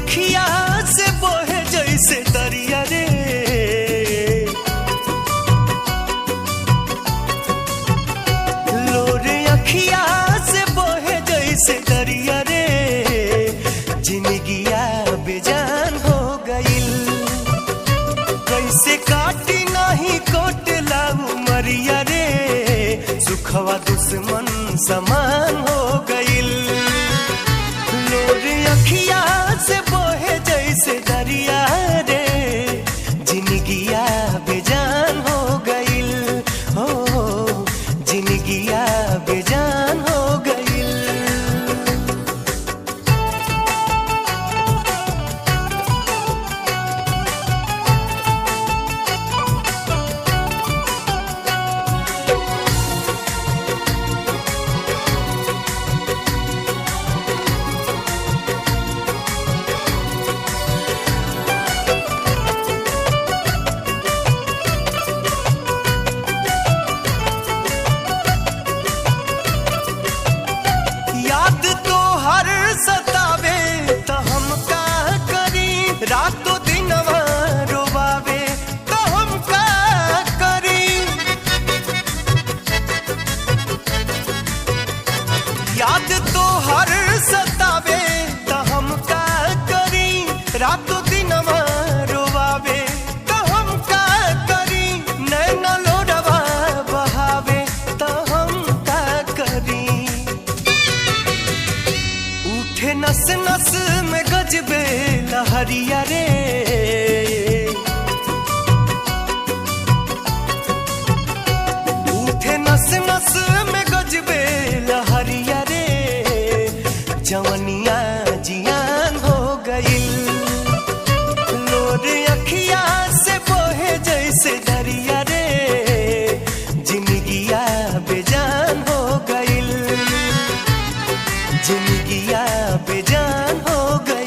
अखिया से बहे जैसे दरिया रे, लोरे अखिया से बहे जैसे दरिया रे, जिंदगिया बेजान हो गइल। कैसे काटी नहीं कोटला उमरिया रे, सुखवा दुश्मन समान हो गइल। लोरे अखिया से बहे जैसे दरिया रे, जिंदगिया बेजान हो गइल। हो जिंदगिया बेजान हो गइल। सतावे तो हम का करी, रातों दिनवा रोवावे तो हम का करी। याद तो हर सतावे तो हम का करी, रातों दिनवा रोवावे तो हम का करी। नैना लोडवा बहावे तो हम का करी। उठे नस नस में गजबे लहरिया रे, उठे नस नस में गजबे लहरिया रे, जवनिया जियान हो गइल। लोरे अखिया से बहे जैसे दरिया रे, जिंदगिया बेजान हो गइल। जिंदगिया बेजान हो गइल।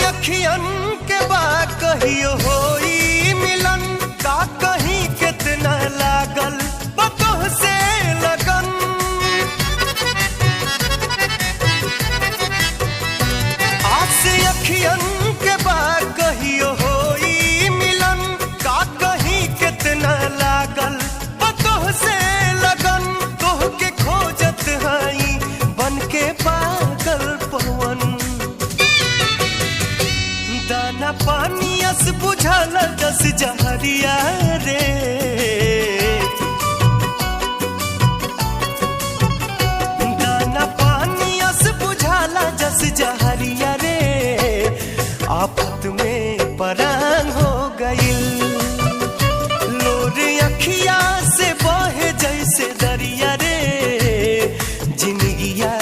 अखियन के बाद कहियो होई मिलन, का कहीं कितना लागल बतोह से लगन। आस अखियन के बाद कहियो होई मिलन, का कहीं कितना लागल बतोह से लगन। तोह के खोजत हई बन के पागल पवन, दाना पानी अस बुझाला जस जहरिया रे। दाना पानी अस बुझाला जस जहरिया रे, आफत में परान हो गइल। लोरे अखिया से बहे जैसे दरिया रे, जिंदगिया